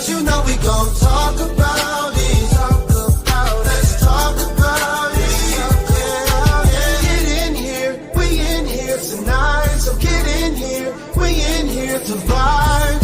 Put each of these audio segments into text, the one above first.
'cause you know we gon' talk about it. Let's talk about it. Get in here, we in here tonight. So get in here, we in here to vibe.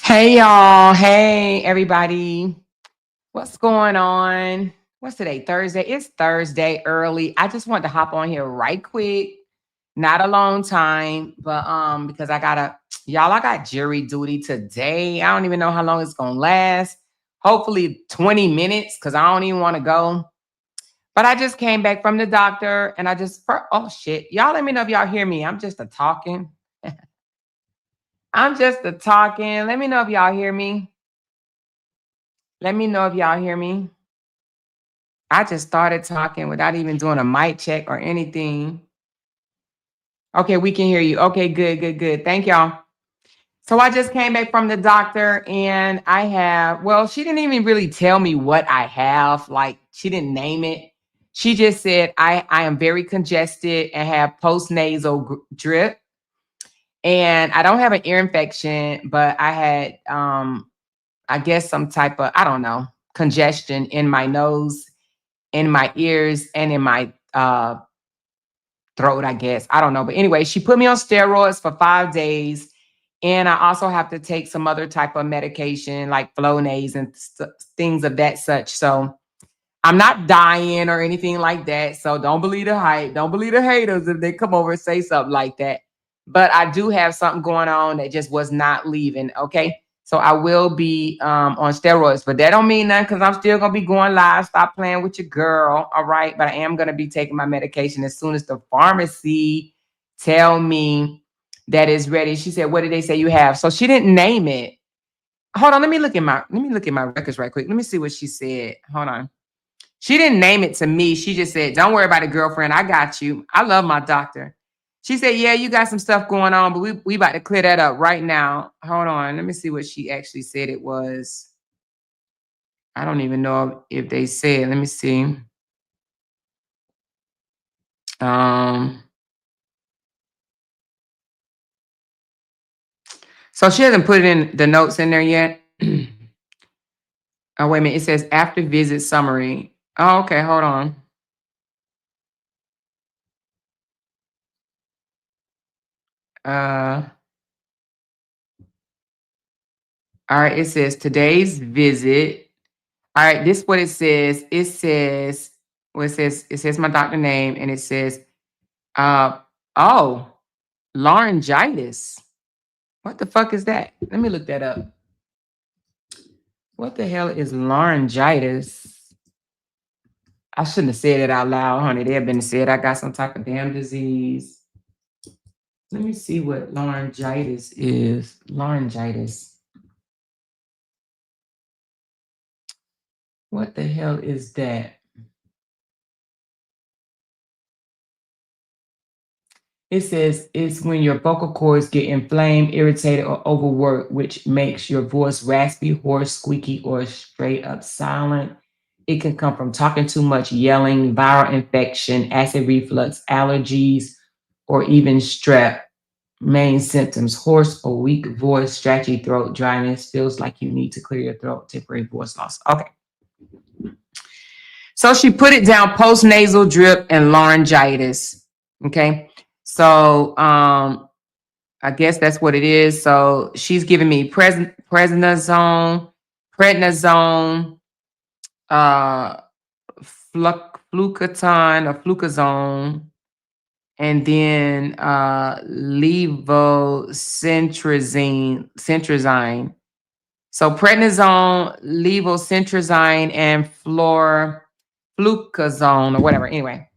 Hey y'all, hey everybody. What's going on? What's today? Thursday. It's Thursday early. I just wanted to hop on here right quick. Not a long time, but because I got jury duty today. I don't even know how long it's gonna last. Hopefully 20 minutes, because I don't even want to go. But I just came back from the doctor and oh shit. Y'all let me know if y'all hear me. I'm just a talking. I'm just a talking. Let me know if y'all hear me. Let me know if y'all hear me. I just started talking without even doing a mic check or anything. Okay, we can hear you. Okay, good. Thank y'all. So I just came back from the doctor and she didn't even really tell me what I have. Like, she didn't name it. She just said, I am very congested and have post-nasal drip. And I don't have an ear infection, but I had, I guess some type of, I don't know, congestion in my nose, in my ears, and in my throat, I guess. I don't know. But anyway, she put me on steroids for 5 days. And I also have to take some other type of medication like Flonase and things of that such. So I'm not dying or anything like that. So don't believe the hype. Don't believe the haters if they come over and say something like that. But I do have something going on that just was not leaving. Okay. So I will be on steroids, but that don't mean nothing because I'm still going to be going live. Stop playing with your girl. All right. But I am going to be taking my medication as soon as the pharmacy tell me that is ready. She said, what did they say you have? So she didn't name it. Hold on. Let me look at my records right quick. Let me see what she said. Hold on. She didn't name it to me. She just said, don't worry about it, girlfriend. I got you. I love my doctor. She said, yeah, you got some stuff going on, but we about to clear that up right now. Hold on. Let me see what she actually said it was. I don't even know if they said. Let me see. So she hasn't put it in the notes in there yet. Oh, wait a minute. It says after visit summary. Oh, okay. Hold on. All right. It says today's visit. All right. This is what it says. It says my doctor name and it says, Oh, laryngitis. What the fuck is that? Let me look that up. What the hell is laryngitis? I shouldn't have said it out loud, honey. They have been said I got some type of damn disease. Let me see what laryngitis is. Laryngitis. What the hell is that? It says it's when your vocal cords get inflamed, irritated, or overworked, which makes your voice raspy, hoarse, squeaky, or straight up silent. It can come from talking too much, yelling, viral infection, acid reflux, allergies, or even strep. Main symptoms: hoarse or weak voice, scratchy throat, dryness, feels like you need to clear your throat, temporary voice loss. Okay. So she put it down: post nasal drip and laryngitis. Okay. So I guess that's what it is. So she's giving me prednisone, uh, flucaton or flucazone, and then levocentrazine. So prednisone, levocentrazine, and flucazone or whatever. Anyway,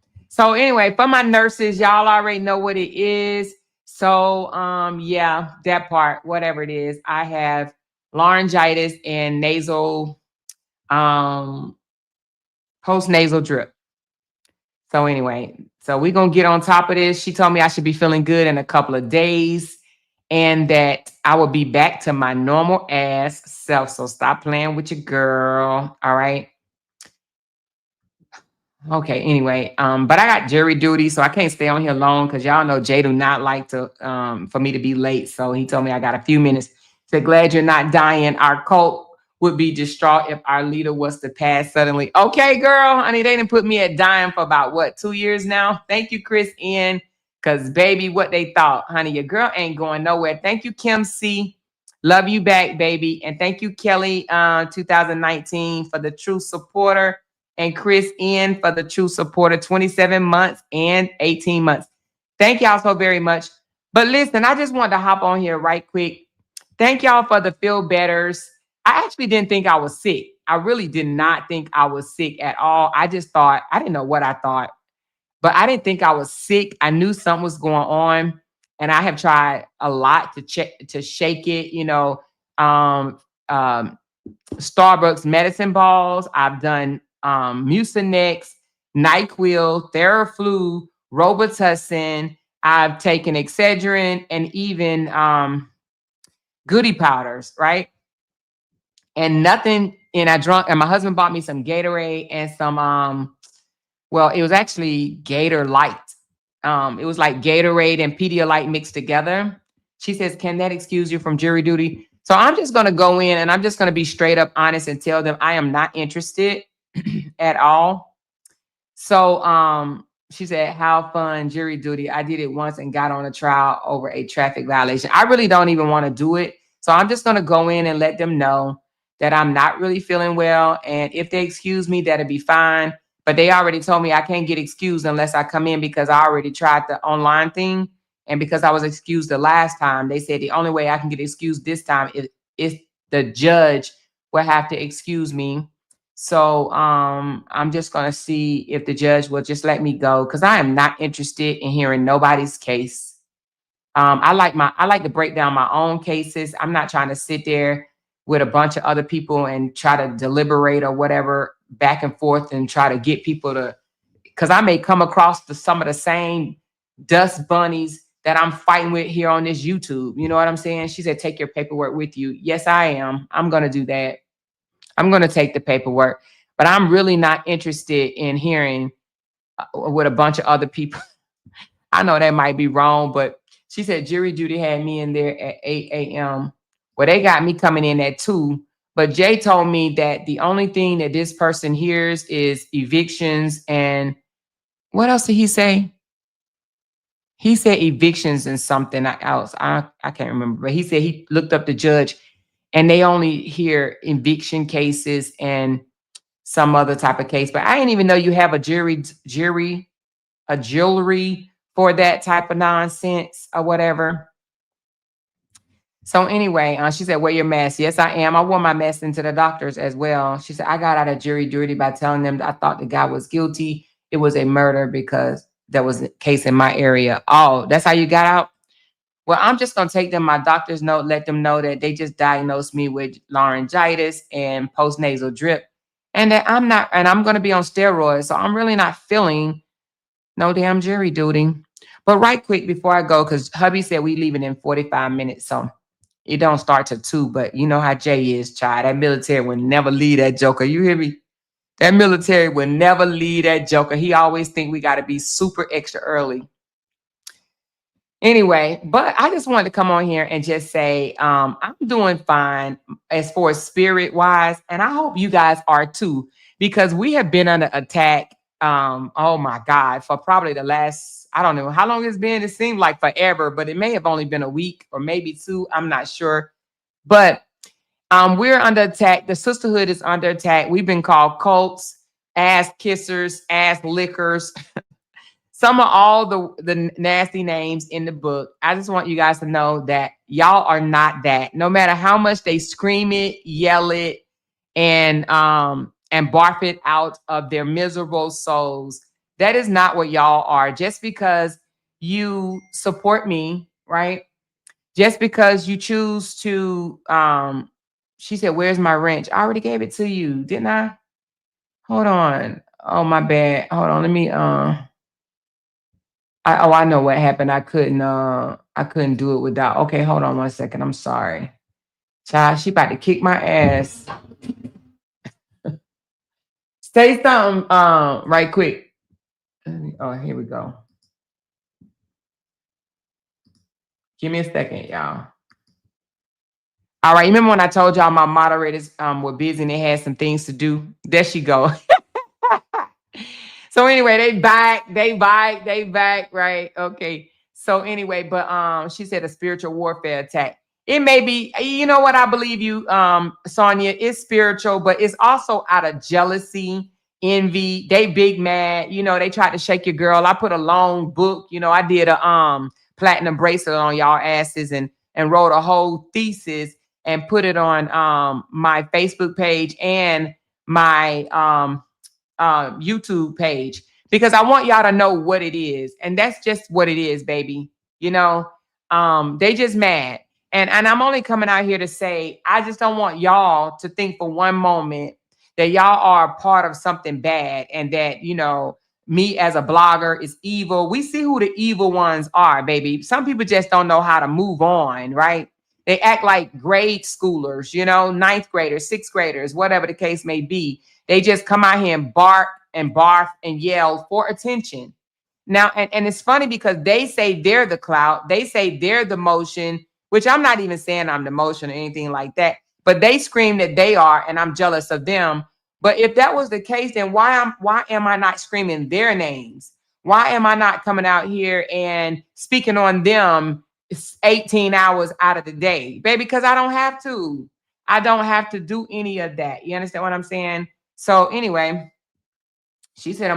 for my nurses, y'all already know what it is. So yeah, that part, whatever it is, I have laryngitis and nasal post nasal drip. So anyway, so we're gonna get on top of this. She told me I should be feeling good in a couple of days and that I will be back to my normal ass self. So stop playing with your girl. All right. Okay, anyway, but I got jury duty, so I can't stay on here long because y'all know Jay do not like to for me to be late. So he told me I got a few minutes. Said, glad you're not dying. Our cult would be distraught if our leader was to pass suddenly. Okay, girl, honey, they didn't put me at dying for about what, 2 years now. Thank you, Chris N. Cause baby, what they thought, honey, your girl ain't going nowhere. Thank you, Kim C. Love you back, baby. And thank you, Kelly 2019 for the true supporter. And Chris N for the true supporter, 27 months and 18 months. Thank y'all so very much. But listen, I just wanted to hop on here right quick. Thank y'all for the feel betters. I actually didn't think I was sick. I really did not think I was sick at all. I just thought, I didn't know what I thought, but I didn't think I was sick. I knew something was going on. And I have tried a lot to shake it, Starbucks medicine balls. I've done Mucinex, NyQuil, Theraflu, Robitussin. I've taken Excedrin and even Goody powders, right? And nothing. And and my husband bought me some Gatorade and some well, it was actually Gator Light. It was like Gatorade and Pedialyte mixed together. She says, can that excuse you from jury duty? So I'm just going to go in and I'm just going to be straight up honest and tell them I am not interested at all. So she said, how fun, jury duty. I did it once and got on a trial over a traffic violation. I really don't even want to do it. So I'm just going to go in and let them know that I'm not really feeling well. And if they excuse me, that'll be fine. But they already told me I can't get excused unless I come in because I already tried the online thing. And because I was excused the last time, they said the only way I can get excused this time is the judge will have to excuse me. So I'm just gonna see if the judge will just let me go because I am not interested in hearing nobody's case. I like to break down my own cases. I'm not trying to sit there with a bunch of other people and try to deliberate or whatever back and forth and try to get people to, because I may come across some of the same dust bunnies that I'm fighting with here on this YouTube. You know what I'm saying? She said, take your paperwork with you. Yes, I am. I'm going to do that. I'm going to take the paperwork, but I'm really not interested in hearing with a bunch of other people. I know that might be wrong, but she said jury duty had me in there at 8 a.m. Well, they got me coming in at 2. But Jay told me that the only thing that this person hears is evictions and what else did he say? He said evictions and something else. I can't remember, but he said he looked up the judge and they only hear eviction cases and some other type of case. But I didn't even know you have a jewelry for that type of nonsense or whatever. So anyway, she said, wear your mask. Yes, I am. I wore my mask into the doctors as well. She said, I got out of jury duty by telling them that I thought the guy was guilty. It was a murder because there was a case in my area. Oh, that's how you got out? Well, I'm just going to take them my doctor's note, let them know that they just diagnosed me with laryngitis and postnasal drip, and that I'm going to be on steroids. So I'm really not feeling no damn jury duty. But right quick before I go, because hubby said we leaving in 45 minutes. So it don't start till 2, but you know how Jay is, child. That military will never leave that joker. You hear me? That military will never leave that joker. He always think we got to be super extra early. Anyway, but I just wanted to come on here and just say I'm doing fine as far as spirit wise, and I hope you guys are too, because we have been under attack. Oh my God, for probably the last, I don't know how long it's been. It seemed like forever, but it may have only been a week or maybe 2. I'm not sure, but we're under attack. The sisterhood is under attack. We've been called cults, ass kissers, ass lickers. Some of all the nasty names in the book. I just want you guys to know that y'all are not that. No matter how much they scream it, yell it, and barf it out of their miserable souls, that is not what y'all are. Just because you support me, right? Just because you choose to, she said, where's my wrench? I already gave it to you, didn't I? Hold on. Oh, my bad. Hold on. Let me, I know what happened. I couldn't do it without. Okay, hold on 1 second. I'm sorry. Child, she about to kick my ass. Say something right quick. Oh, here we go. Give me a second, y'all. All right, remember when I told y'all my moderators were busy and they had some things to do? There she go. So anyway, they back, right? Okay. So anyway, but she said a spiritual warfare attack. It may be, you know what, I believe you, Sonia, it's spiritual, but it's also out of jealousy, envy. They big mad, you know, they tried to shake your girl. I put a long book, you know, I did a platinum bracelet on y'all asses and wrote a whole thesis and put it on my Facebook page and my YouTube page, because I want y'all to know what it is. And that's just what it is, baby. You know, they just mad. And I'm only coming out here to say, I just don't want y'all to think for one moment that y'all are a part of something bad and that, you know, me as a blogger is evil. We see who the evil ones are, baby. Some people just don't know how to move on, right? They act like grade schoolers, you know, 9th graders, 6th graders, whatever the case may be. They just come out here and bark and barf and yell for attention. Now, and it's funny because they say they're the clout. They say they're the motion, which I'm not even saying I'm the motion or anything like that. But they scream that they are, and I'm jealous of them. But if that was the case, then why am I not screaming their names? Why am I not coming out here and speaking on them 18 hours out of the day? Baby, because I don't have to. I don't have to do any of that. You understand what I'm saying? So anyway, she said,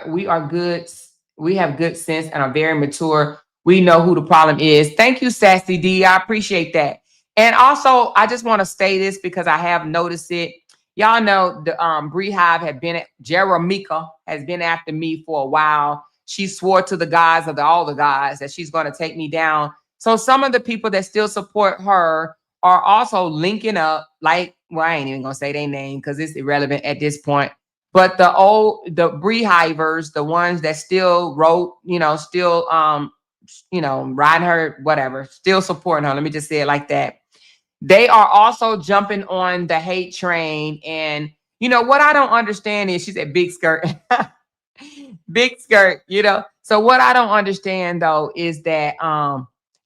we are good. We have good sense and are very mature. We know who the problem is. Thank you, Sassy D. I appreciate that. And also, I just want to say this because I have noticed it. Y'all know the Bree Hive had been at Jeremica has been after me for a while. She swore to the gods of all the gods that she's going to take me down. So some of the people that still support her are also linking up, like, well, I ain't even gonna say their name because it's irrelevant at this point. But the Brehivers, the ones that still wrote, you know, still riding her, whatever, still supporting her. Let me just say it like that. They are also jumping on the hate train. And you know what I don't understand is, she said big skirt. Big skirt, you know. So what I don't understand though is that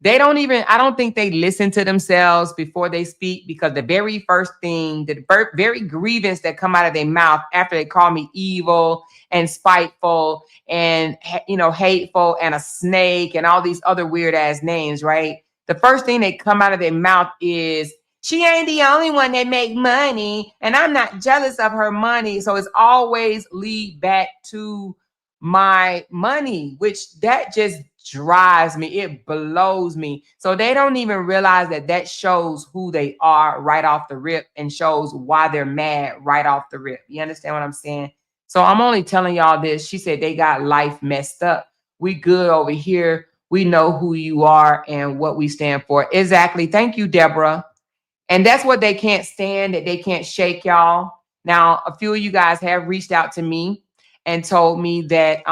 they don't even, I don't think they listen to themselves before they speak, because the very first thing, the very grievance that come out of their mouth after they call me evil and spiteful and, you know, hateful and a snake and all these other weird ass names, right? The first thing that come out of their mouth is, she ain't the only one that make money and I'm not jealous of her money. So it's always lead back to my money, which that just drives me. It blows me. So they don't even realize that that shows who they are right off the rip and shows why they're mad right off the rip. You understand what I'm saying? So I'm only telling y'all this. She said they got life messed up. We good over here. We know who you are and what we stand for. Exactly. Thank you, Deborah. And that's what they can't stand, that they can't shake, y'all. Now, a few of you guys have reached out to me and told me that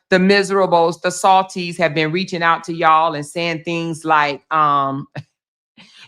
the miserables, the salties have been reaching out to y'all and saying things like,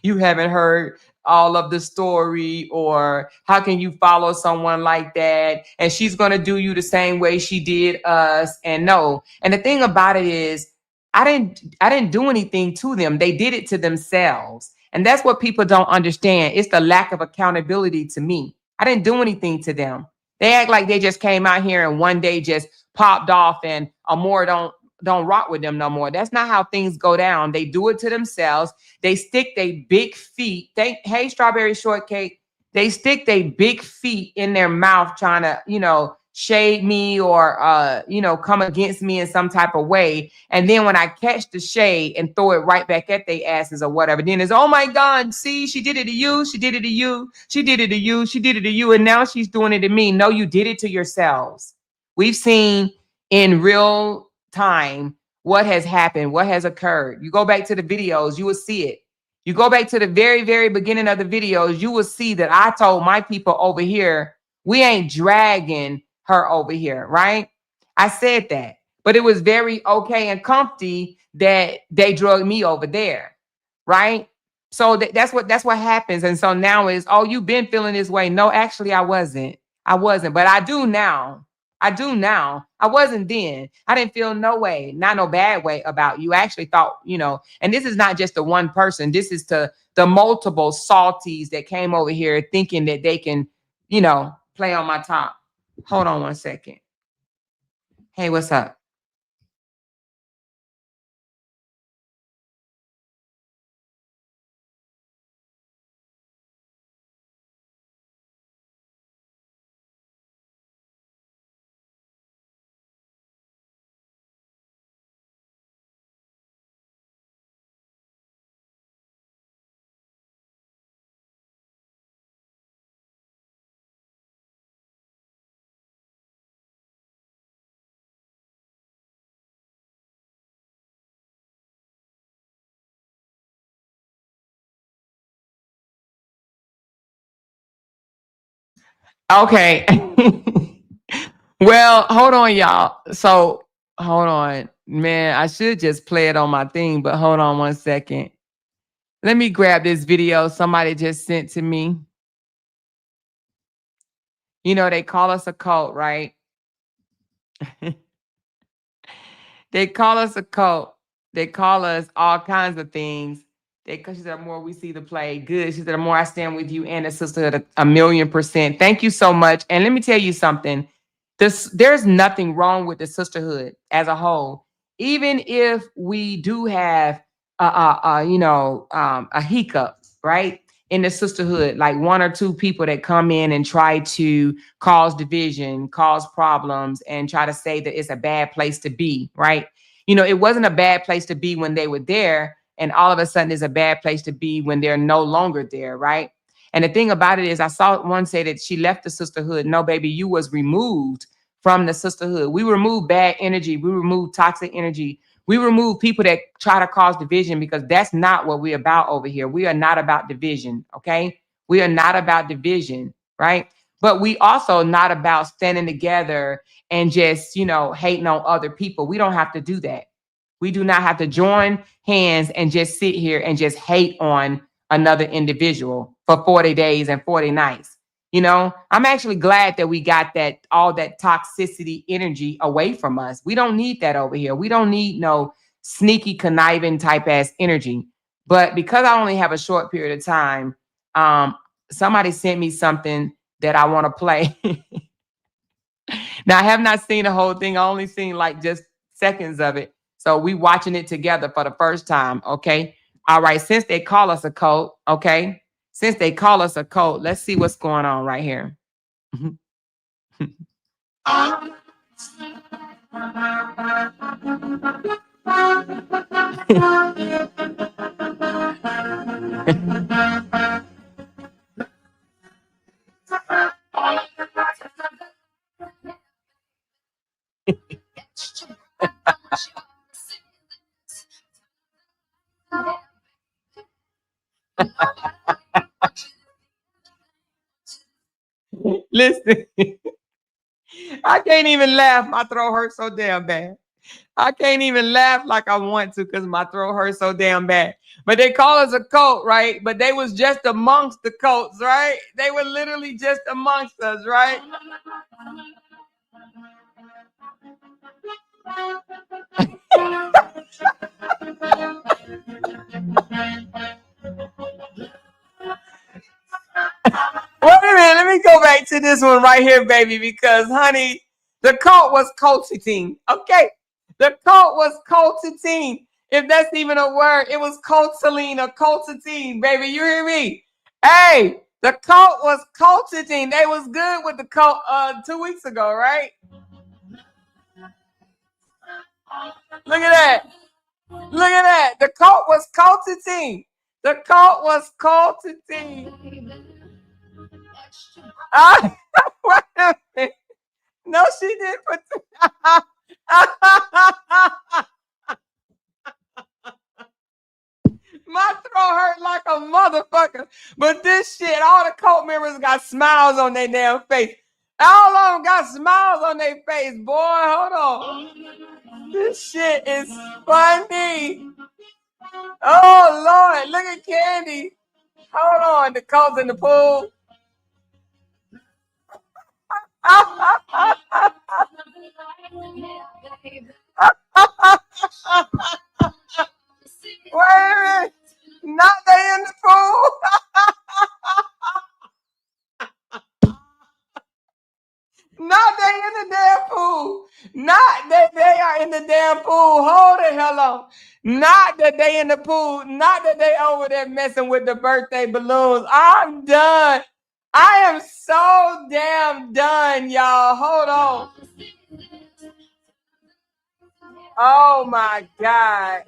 you haven't heard all of the story, or how can you follow someone like that? And she's going to do you the same way she did us. And no. And the thing about it is, I didn't do anything to them. They did it to themselves. And that's what people don't understand. It's the lack of accountability to me. I didn't do anything to them. They act like they just came out here and one day just popped off and Amore don't rock with them no more. That's not how things go down. They do it to themselves. They stick their big feet. Hey, strawberry shortcake. They stick their big feet in their mouth trying to, shade me or, come against me in some type of way. And then when I catch the shade and throw it right back at their asses or whatever, then it's, oh my God, see, she did it to you. She did it to you. She did it to you. She did it to you. And now she's doing it to me. No, you did it to yourselves. We've seen in real time what has happened, what has occurred. You go back to the videos, you will see it. You go back to the very, very beginning of the videos, you will see that I told my people over here, we ain't dragging her over here, right? I said that, but it was very okay and comfy that they drug me over there, right? So that's what happens. And so now is, oh, you've been feeling this way. No, actually, I wasn't, but I do now. I do now. I wasn't then. I didn't feel no way, not no bad way about you. I actually thought, and this is not just the one person. This is to the multiple salties that came over here thinking that they can, play on my top. Hold on one second. Hey, what's up? Okay. Well, hold on, y'all. So hold on, man. I should just play it on my thing, but hold on one second. Let me grab this video somebody just sent to me. They call us a cult, right? They call us a cult. They call us all kinds of things. She said, the more we see the play, good. She said, the more I stand with you and the sisterhood, a million percent. Thank you so much. And let me tell you something. There's nothing wrong with the sisterhood as a whole. Even if we do have a hiccup, right? In the sisterhood, like one or two people that come in and try to cause division, cause problems, and try to say that it's a bad place to be, right? It wasn't a bad place to be when they were there, and all of a sudden it's a bad place to be when they're no longer there, right? And the thing about it is, I saw one say that she left the sisterhood. No, baby, you was removed from the sisterhood. We remove bad energy. We remove toxic energy. We remove people that try to cause division, because that's not what we're about over here. We are not about division, okay? We are not about division, right? But we also not about standing together and just, hating on other people. We don't have to do that. We do not have to join hands and just sit here and just hate on another individual for 40 days and 40 nights. I'm actually glad that we got all that toxicity energy away from us. We don't need that over here. We don't need no sneaky conniving type ass energy. But because I only have a short period of time, somebody sent me something that I want to play. Now, I have not seen the whole thing. I only seen like just seconds of it. So we watching it together for the first time, okay? All right, since they call us a cult, okay? Since they call us a cult, let's see what's going on right here. Listen, I can't even laugh. My throat hurts so damn bad. I can't even laugh like I want to because my throat hurts so damn bad. But they call us a cult, right? But they was just amongst the cults, right? They were literally just amongst us, right? Wait a minute, let me go back to this one right here, baby, because honey, the cult was culting. Okay. The cult was culting. If that's even a word, it was culting or culting, baby. You hear me? Hey, the cult was culting. They was good with the cult 2 weeks ago, right? Look at that. Look at that. The cult was culting. The cult was culting. Ah, wait a minute. No, she didn't put. My throat hurt like a motherfucker. But this shit, all the cult members got smiles on their damn face. All of them got smiles on their face. Boy, hold on. This shit is funny. Oh, Lord. Look at Candy. Hold on. The cult's in the pool. Wait a minute. Not they in the pool. Not they in the damn pool. Not that they are in the damn pool. Hold the hell on. Not that they in the pool. Not that they over there messing with the birthday balloons. I'm done. I am so damn done, y'all. Hold on. Oh my God.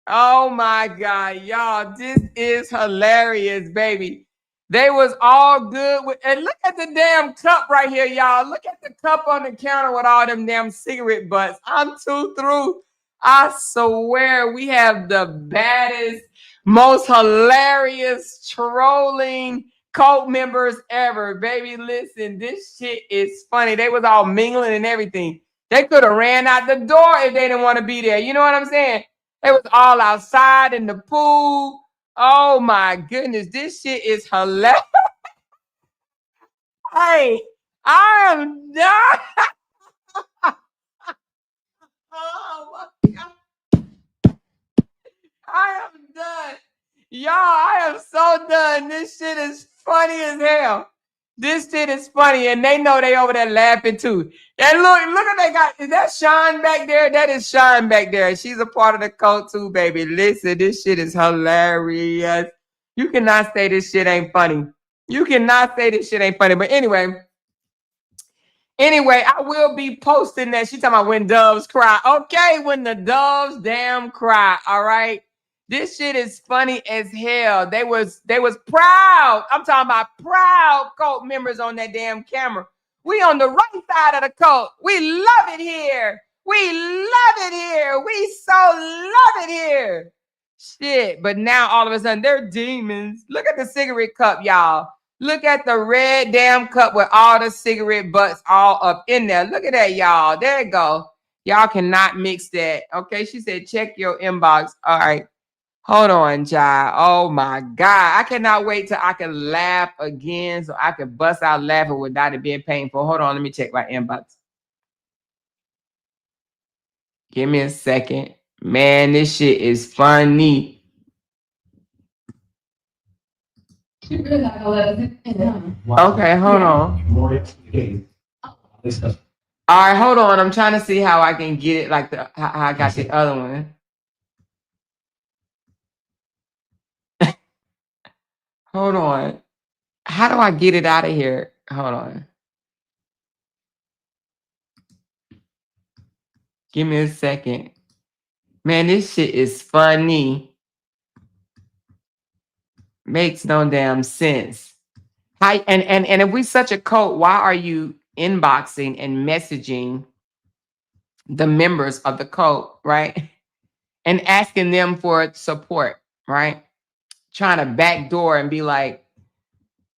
Oh my God, y'all, this is hilarious, baby. They was all good with, and look at the damn cup right here, y'all. Look at the cup on the counter with all them damn cigarette butts. I'm too through. I swear we have the baddest, most hilarious trolling cult members ever, baby. Listen, this shit is funny. They was all mingling and everything. They could have ran out the door if they didn't want to be there. You know what I'm saying? It was all outside in the pool. Oh my goodness, this shit is hilarious. Hey, I am done. Oh my God, I am done. Y'all, I am so done. This shit is funny as hell. This shit is funny, and they know they over there laughing too. And look at they got. Is that Sean back there? That is Sean back there. She's a part of the cult too, baby. Listen, this shit is hilarious. You cannot say this shit ain't funny. You cannot say this shit ain't funny. But anyway, I will be posting that. She talking about when doves cry. Okay, when the doves damn cry. All right. This shit is funny as hell. They was proud. I'm talking about proud cult members on that damn camera. We on the right side of the cult. We love it here. We love it here. We so love it here. Shit. But now all of a sudden they're demons. Look at the cigarette cup, y'all. Look at the red damn cup with all the cigarette butts all up in there. Look at that, y'all. There you go. Y'all cannot mix that. Okay. She said, check your inbox. All right. Hold on, child. Oh my God. I cannot wait till I can laugh again so I can bust out laughing without it being painful. Hold on. Let me check my inbox. Give me a second. Man, this shit is funny. Okay, hold on. All right, hold on. I'm trying to see how I can get it like how I got the other one. Hold on. How do I get it out of here? Hold on. Give me a second. Man, this shit is funny. Makes no damn sense. And if we such a cult, why are you inboxing and messaging the members of the cult, right? And asking them for support, right? Trying to backdoor and be like,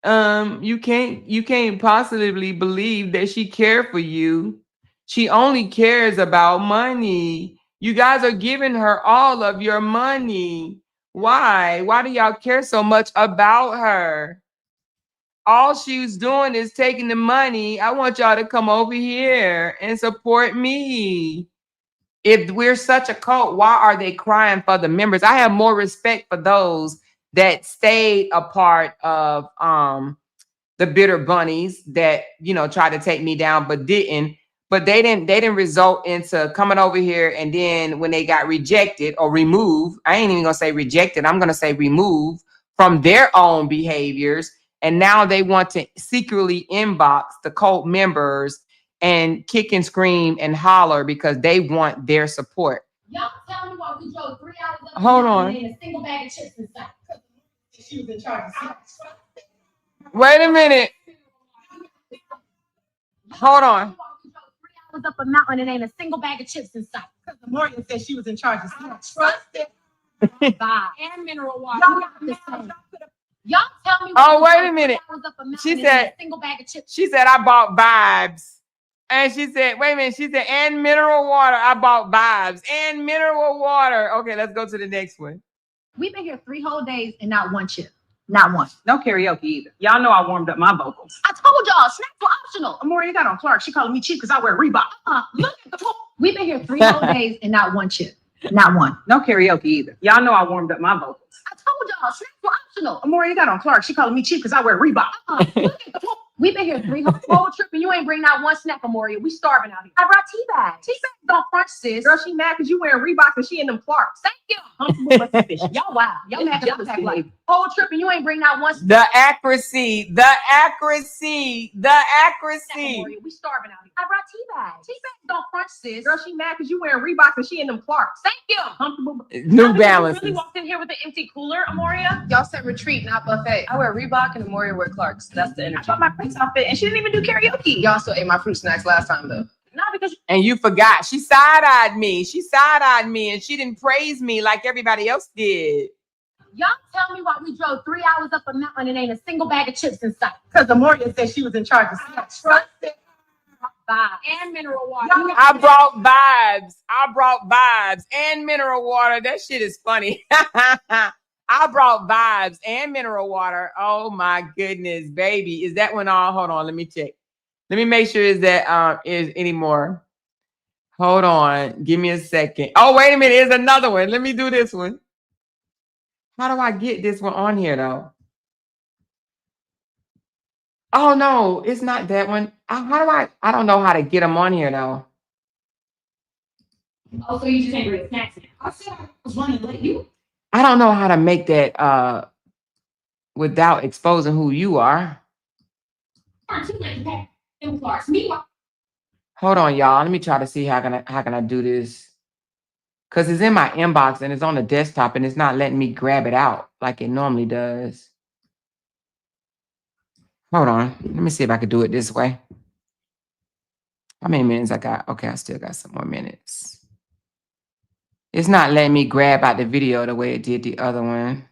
you can't possibly believe that she cared for you. She only cares about money. You guys are giving her all of your money. Why? Why do y'all care so much about her? All she's doing is taking the money. I want y'all to come over here and support me. If we're such a cult, why are they crying for the members? I have more respect for those that stayed a part of the bitter bunnies that, you know, tried to take me down but didn't. But they didn't result into coming over here, and then when they got rejected or removed, I ain't even gonna say rejected, I'm gonna say removed from their own behaviors, and now they want to secretly inbox the cult members and kick and scream and holler because they want their support. Y'all tell me why we drove 3 hours up Hold on. and a single bag of chips inside. She was in charge of Wait a minute. Hold on. was up a mountain and ain't a single bag of chips inside. Because the Morgan said she was in charge of trusted vibe and mineral water. Y'all tell me. Oh, wait a minute. She said, a single bag of chips. She said, I bought vibes. And she said, wait a minute. She said, and mineral water. I bought vibes and mineral water. Okay, let's go to the next one. We've been here 3 whole days and not one chip. Not one. No karaoke either. Y'all know I warmed up my vocals. I told y'all, snacks were optional. Amore, you got on Clark. She calling me cheap because I wear Reebok. Look at the. We've been here 3 whole days and not one chip. Not one. No karaoke either. Y'all know I warmed up my vocals. I told y'all, snacks were optional. Amore, you got on Clark. She calling me cheap because I wear Reebok. Look at the. We've been here 3 whole trip and you ain't bring out one snack, Amoria. We starving out here. I brought tea bags. Tea bags don't crunch, sis. Girl, she mad because you wearing Reeboks and she in them Clarks. Thank you. Y'all wow. Y'all mad because I pack like whole trip and you ain't bring out one snack. The accuracy. The accuracy. The accuracy. Amoria, we starving out here. I brought tea bags. Tea bags don't crunch, sis. Girl, she mad because you wearing Reeboks and she in them Clarks. Thank you. Comfortable. New Balances. You really walked in here with an empty cooler, Amoria? Y'all said retreat, not buffet. I wear Reebok and Amoria wear Clarks. That's the I energy. bought my Prince outfit and she didn't even do karaoke. Y'all still ate my fruit snacks last time though. Not because And you forgot. She side-eyed me. She side-eyed me and she didn't praise me like everybody else did. Y'all tell me why we drove 3 hours up a mountain and ain't a single bag of chips inside. because Amoria said she was in charge of Trusted vibe and mineral water. I brought vibes. I brought vibes and mineral water. That shit is funny. I brought vibes and mineral water. Oh my goodness, baby. Is that one all? Hold on, let me check. Let me make sure is that is any more. Hold on. Give me a second. Oh, wait a minute. There's another one. Let me do this one. How do I get this one on here though? Oh no, it's not that one. How do I don't know how to get them on here though. Oh, so you just ain't bring snacks in. I said I was running late. You I don't know how to make that without exposing who you are. aren't too late to pack them Clarks. Meanwhile, Hold on, y'all. Let me try to see how can I do this. Cause it's in my inbox and it's on the desktop and it's not letting me grab it out like it normally does. Hold on. Let me see if I can do it this way. How many minutes I got? Okay, I still got some more minutes. It's not letting me grab out the video the way it did the other one.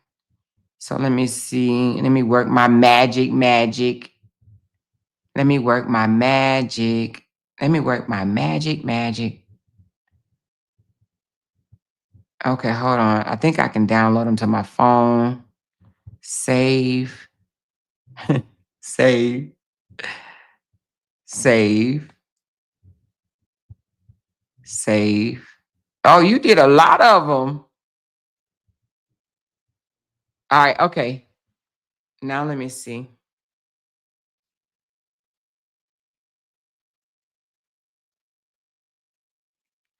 So let me see. Let me work my magic. Let me work my magic. Let me work my magic. Okay, hold on. I think I can download them to my phone. Save. Save. Oh, you did a lot of them. All right, okay. Now let me see.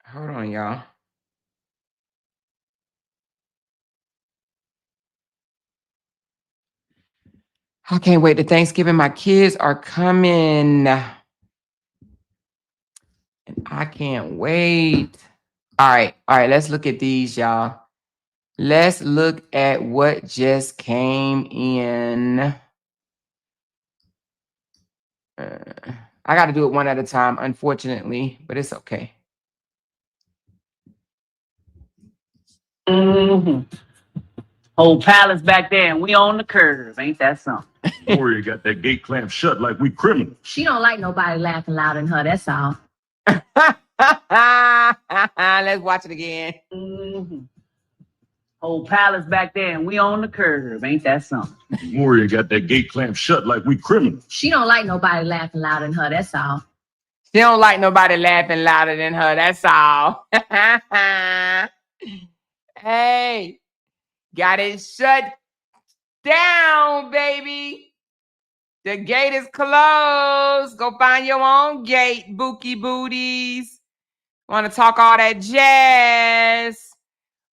Hold on, y'all. I can't wait to Thanksgiving. My kids are coming. And I can't wait. All right. Let's look at these, y'all. Let's look at what just came in. I got to do it one at a time, unfortunately, but it's okay. Whole palace back there, and we on the curve. Ain't that something? Warrior got that gate clamp shut like we criminals. She don't like nobody laughing louder than her, that's all. Let's watch it again. Whole palace back there, and we on the curve. Ain't that something? Warrior got that gate clamp shut like we criminals. She don't like nobody laughing louder than her, that's all. She don't like nobody laughing louder than her, that's all. Hey, got it shut down, baby. The gate is closed. Go find your own gate, bookie booties. Want to talk all that jazz?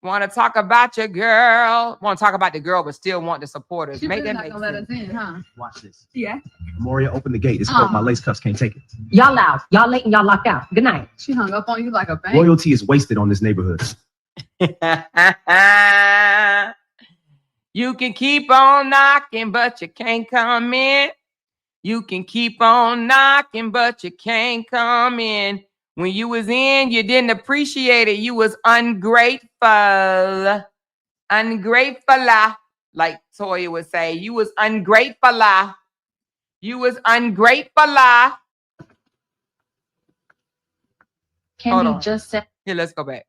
Want to talk about your girl? Want to talk about the girl, but still want the supporters? Make that make sense. in, huh? Watch this. Yeah. Moria, open the gate. It's cold. My lace cuffs can't take it. Y'all loud. Y'all late and y'all locked out. Good night. She hung up on you like a bank. Loyalty is wasted on this neighborhood. You can keep on knocking, but you can't come in. You can keep on knocking, but you can't come in. When you was in, you didn't appreciate it. You was ungrateful. Ungrateful, like Toya would say. You was ungrateful. You was ungrateful. Candy just said. Here, let's go back.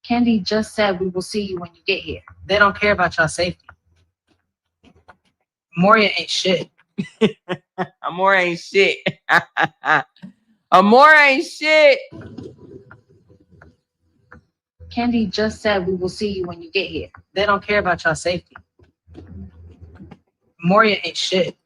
Candy just said we will see you when you get here. They don't care about your safety. Moria ain't shit. Amore ain't shit. Amore ain't shit. Candy just said we will see you when you get here. They don't care about your safety. Moria ain't shit.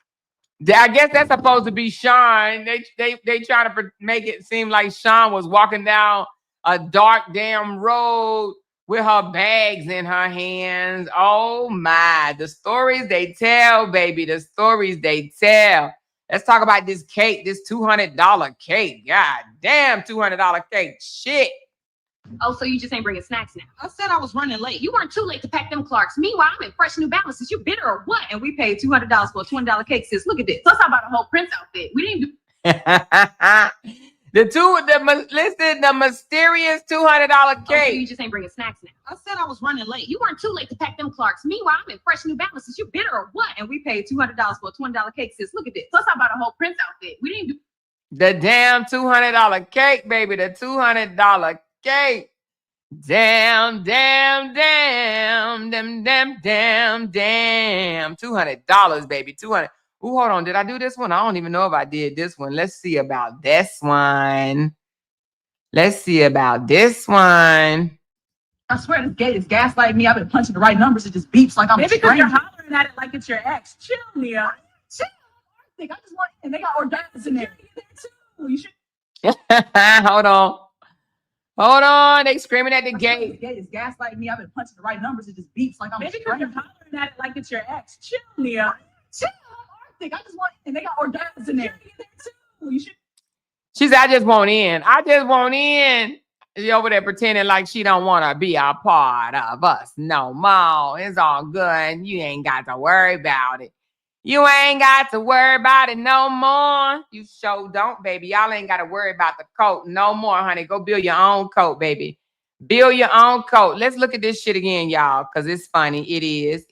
I guess that's supposed to be Sean. They try to make it seem like Sean was walking down a dark damn road with her bags in her hands. Oh my, the stories they tell, baby, the stories they tell. Let's talk about this cake, this $200 cake. God damn, $200 cake. Shit. Oh, so you just ain't bringing snacks now? I said I was running late. You weren't too late to pack them Clarks. Meanwhile, I'm in fresh New Balances. You bitter or what? And we paid $200 for a $20 cake, sis. Look at this. Plus, I bought a whole Prince outfit. We didn't do. the mysterious $200 Oh, so cake. you just ain't bringing snacks now? I said I was running late. You weren't too late to pack them Clarks. Meanwhile, I'm in fresh New Balances. You bitter or what? And we paid $200 for a $20 cake, sis. Look at this. Plus, I bought a whole Prince outfit. We didn't do. The damn $200 cake, baby. The $200 cake. Damn. $200, baby. 200. Ooh, hold on. Did I do this one? I don't even know if I did this one. Let's see about this one. Let's see about this one. I swear this gate is gaslighting me. I've been punching the right numbers. It just beeps like I'm Maybe a because stranger. you're hollering at it like it's your ex. Chill, Nia. Chill. I just want, and they got hors d'oeuvres in there. You should. Hold on. They screaming at the gate. The gate is gaslighting me. I've been punching the right numbers. It just beeps like I'm Maybe a because you're stranger. hollering at it like it's your ex. Chill, Nia. Chill. I just want, and they got hors d'oeuvres in there. You should. She said, I just want in. She over there pretending like she don't want to be a part of us no more. It's all good. You ain't got to worry about it. You ain't got to worry about it no more. You sure don't, baby. Y'all ain't got to worry about the coat no more, honey. Go build your own coat, baby. Build your own coat. Let's look at this shit again, y'all, because it's funny. It is.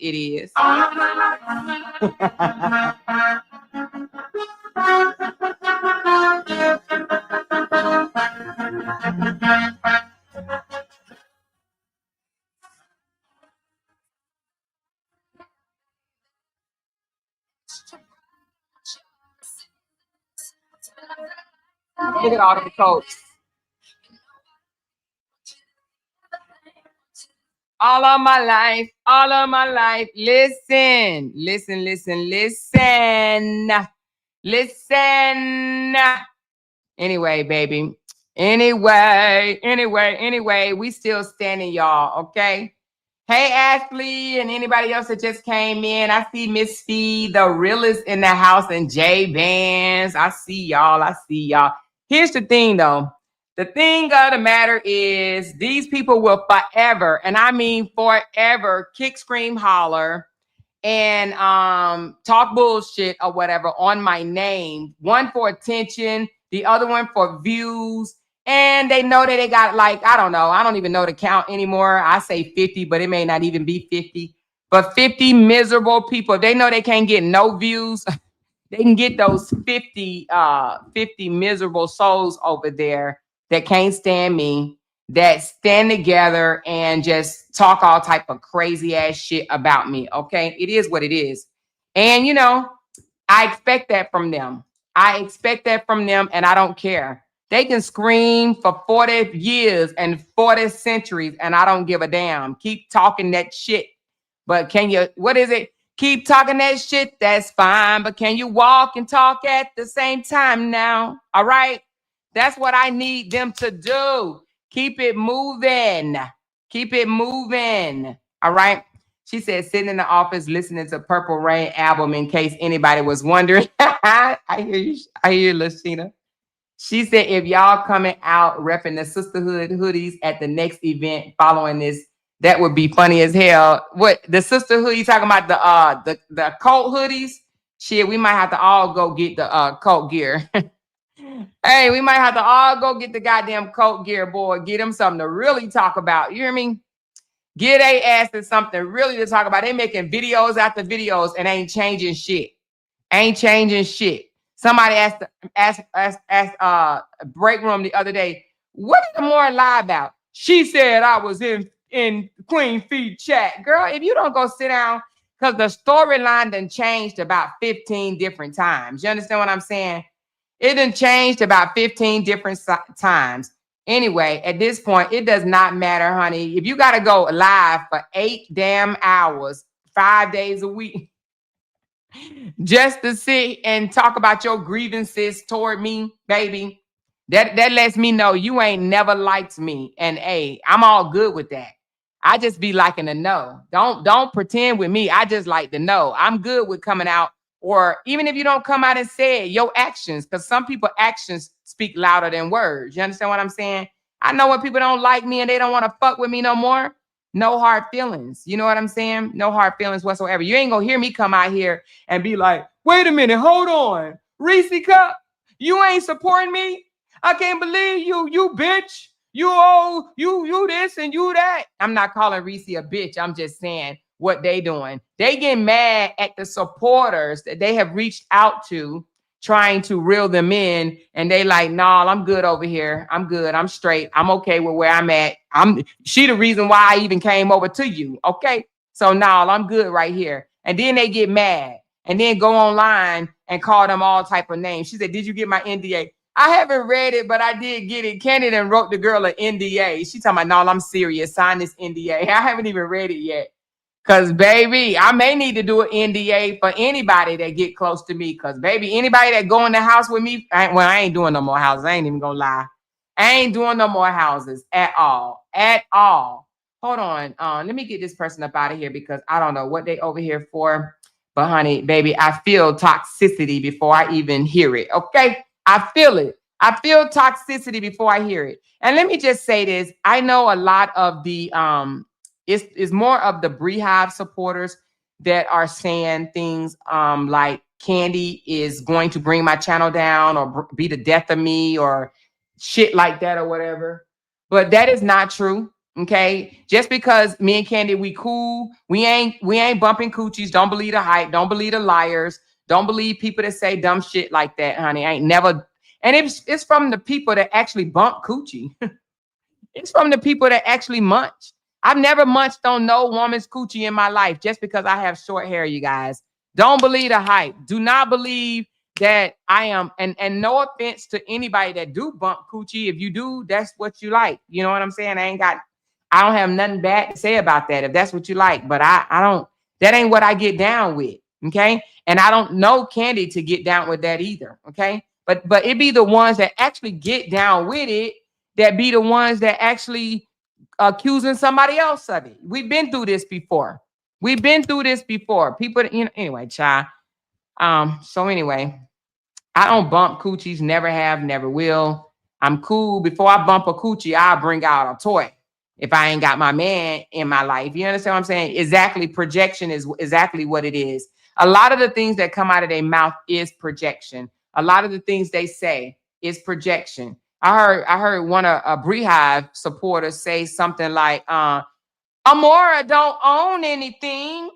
Look at all them coats. All of my life. Listen. Anyway, baby. Anyway, we still standing, y'all, okay? Hey, Ashley, and anybody else that just came in. I see Miss Fee, the realest in the house, and Jay Vance. I see y'all. I see y'all. Here's the thing, though. The thing of the matter is these people will forever, and I mean forever, kick, scream, holler, and talk bullshit or whatever on my name. One for attention, the other one for views. And they know that they got, like, I don't know. I don't even know the count anymore. I say 50, but it may not even be 50. But 50 miserable people, if they know they can't get no views, they can get those 50 miserable souls over there that can't stand me, that stand together and just talk all type of crazy ass shit about me. Okay, it is what it is. And you know, I expect that from them. I expect that from them, and I don't care. They can scream for 40 years and 40 centuries, and I don't give a damn. Keep talking that shit. But can you, what is it? Keep talking that shit, that's fine. But can you walk and talk at the same time now? All right? That's what I need them to do. Keep it moving. Keep it moving. All right? She said, sitting in the office listening to Purple Rain album in case anybody was wondering. I hear you. I hear you, Lashina. She said, if y'all coming out repping the sisterhood hoodies at the next event following this, that would be funny as hell. What, the sisterhood, you talking about the cult hoodies? Shit, we might have to all go get the cult gear. Hey, we might have to all go get the goddamn cult gear, boy. Get them something to really talk about. You hear me? Get a asses something really to talk about. They making videos after videos and ain't changing shit. Ain't changing shit. Somebody asked break room the other day, what did Amora lie about? She said I was in Queen Feed chat. Girl, if you don't go sit down, because the storyline done changed about 15 different times. You understand what I'm saying? It done changed about 15 different times. Anyway, at this point, it does not matter, honey. If you got to go live for 8 damn hours, 5 days a week, just to sit and talk about your grievances toward me, baby, that lets me know you ain't never liked me. And hey, I'm all good with that. I just be liking to know. Don't pretend with me. I just like to know. I'm good with coming out, or even if you don't come out and say it, your actions, because some people actions speak louder than words. You understand what I'm saying? I know when people don't like me and they don't want to fuck with me no more. No hard feelings. You know what I'm saying? No hard feelings whatsoever. You ain't gonna hear me come out here and be like, wait a minute, hold on. Reese Cup, you ain't supporting me? I can't believe you bitch. You this and you that. I'm not calling Reese a bitch. I'm just saying what they doing. They get mad at the supporters that they have reached out to, trying to reel them in, and they like, nah, I'm good over here. I'm good. I'm straight. I'm okay with where I'm at. She the reason why I even came over to you. Okay. So nah, I'm good right here. And then they get mad and then go online and call them all type of names. She said, did you get my NDA? I haven't read it, but I did get it. Candy then wrote the girl an NDA. She talking about, no, I'm serious. Sign this NDA. I haven't even read it yet. Because, baby, I may need to do an NDA for anybody that get close to me. Because, baby, anybody that go in the house with me, I ain't doing no more houses. I ain't even going to lie. I ain't doing no more houses at all. At all. Hold on. Let me get this person up out of here because I don't know what they over here for. But, honey, baby, I feel toxicity before I even hear it. Okay? I feel it. I feel toxicity before I hear it. And let me just say this. I know a lot of the it's more of the Beehive supporters that are saying things like Candy is going to bring my channel down or be the death of me or shit like that or whatever. But that is not true. Okay, just because me and Candy we cool, we ain't bumping coochies. Don't believe the hype. Don't believe the liars. Don't believe people that say dumb shit like that, honey. I ain't never. And it's from the people that actually bump coochie. It's from the people that actually munch. I've never munched on no woman's coochie in my life just because I have short hair, you guys. Don't believe the hype. Do not believe that I am. And no offense to anybody that do bump coochie. If you do, that's what you like. You know what I'm saying? I don't have nothing bad to say about that if that's what you like. But I don't, that ain't what I get down with. Okay. And I don't know Candy to get down with that either. Okay. But it be the ones that actually get down with it that be the ones that actually accusing somebody else of it. We've been through this before. We've been through this before. People, anyway, child. So anyway, I don't bump coochies, never have, never will. I'm cool. Before I bump a coochie, I'll bring out a toy. If I ain't got my man in my life, you understand what I'm saying? Exactly. Projection is exactly what it is. A lot of the things that come out of their mouth is projection. A lot of the things they say is projection. I heard one of a Beehive supporters say something like, Amora don't own anything.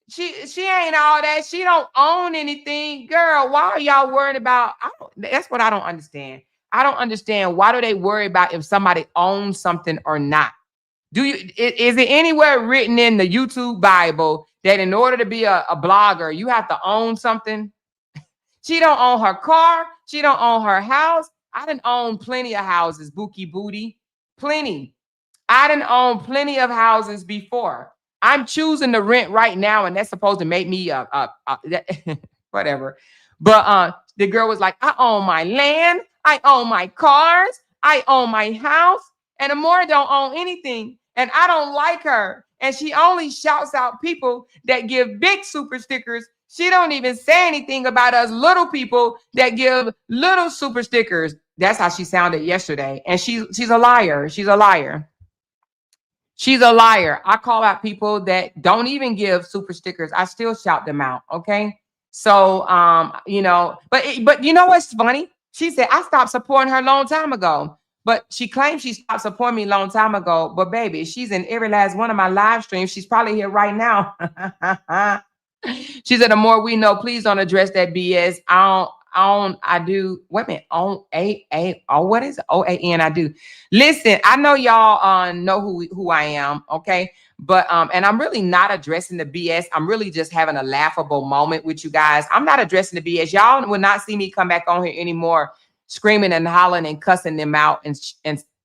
She ain't all that. She don't own anything. Girl, why are y'all worried about? That's what I don't understand. I don't understand. Why do they worry about if somebody owns something or not? Is it anywhere written in the YouTube Bible that in order to be a blogger, you have to own something? She don't own her car. She don't own her house. I didn't own plenty of houses, Bookie Booty. Plenty. I didn't own plenty of houses before. I'm choosing to rent right now, and that's supposed to make me whatever. But the girl was like, I own my land, I own my cars, I own my house, and Amora don't own anything. And I don't like her. And she only shouts out people that give big super stickers. She don't even say anything about us little people that give little super stickers. That's how she sounded yesterday. And she's a liar. She's a liar. She's a liar. I call out people that don't even give super stickers. I still shout them out. Okay. So, but you know what's funny? She said, I stopped supporting her a long time ago, but she claims she stopped supporting me a long time ago. But baby, she's in every last one of my live streams. She's probably here right now. She said, the more we know, please don't address that BS. I do. Wait a minute. What is it? OAN? I do. Listen, I know y'all know who I am. Okay. But and I'm really not addressing the BS. I'm really just having a laughable moment with you guys. I'm not addressing the BS. Y'all will not see me come back on here anymore screaming and hollering and cussing them out and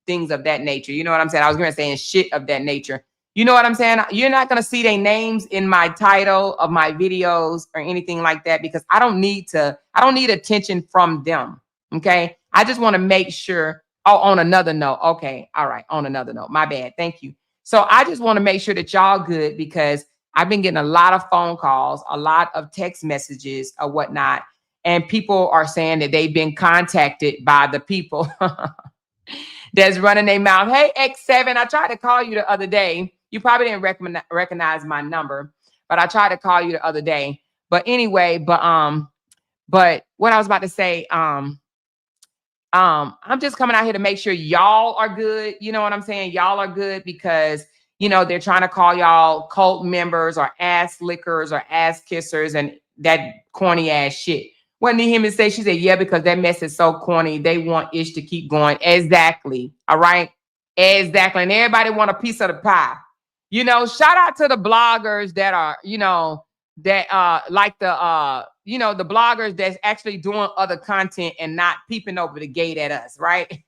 things of that nature. You know what I'm saying? I was going to say and shit of that nature. You know what I'm saying? You're not going to see their names in my title of my videos or anything like that because I don't need attention from them. Okay. I just want to make sure. Oh, on another note. Okay. All right. On another note. My bad. Thank you. So I just want to make sure that y'all good because I've been getting a lot of phone calls, a lot of text messages or whatnot. And people are saying that they've been contacted by the people that's running their mouth. Hey, X7, I tried to call you the other day. You probably didn't recognize my number, but I tried to call you the other day. But anyway, but what I was about to say, I'm just coming out here to make sure y'all are good. You know what I'm saying? Y'all are good because, they're trying to call y'all cult members or ass lickers or ass kissers and that corny ass shit. What did him say? She said, yeah, because that mess is so corny. They want Ish to keep going. Exactly. All right. Exactly. And everybody want a piece of the pie. Shout out to the bloggers that are, like the bloggers that's actually doing other content and not peeping over the gate at us, right?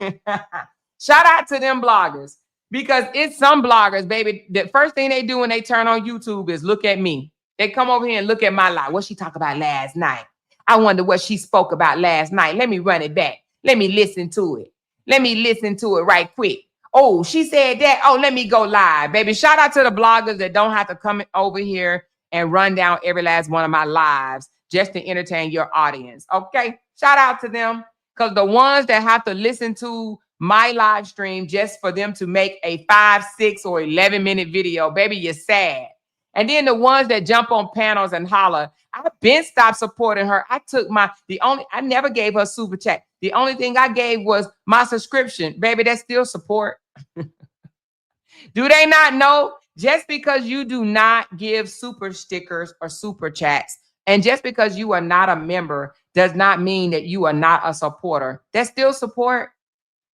Shout out to them bloggers because it's some bloggers, baby. The first thing they do when they turn on YouTube is look at me. They come over here and look at my live. What she talked about last night? I wonder what she spoke about last night. Let me run it back. Let me listen to it. Let me listen to it right quick. Oh, she said that. Oh, let me go live, baby. Shout out to the bloggers that don't have to come over here and run down every last one of my lives just to entertain your audience. Okay. Shout out to them because the ones that have to listen to my live stream just for them to make a 5, 6, or 11-minute video, baby, you're sad. And then the ones that jump on panels and holler, I've been stopped supporting her. I never gave her super chat. The only thing I gave was my subscription. Baby, that's still support. Do they not know? Just because you do not give super stickers or super chats, and just because you are not a member does not mean that you are not a supporter. That's still support.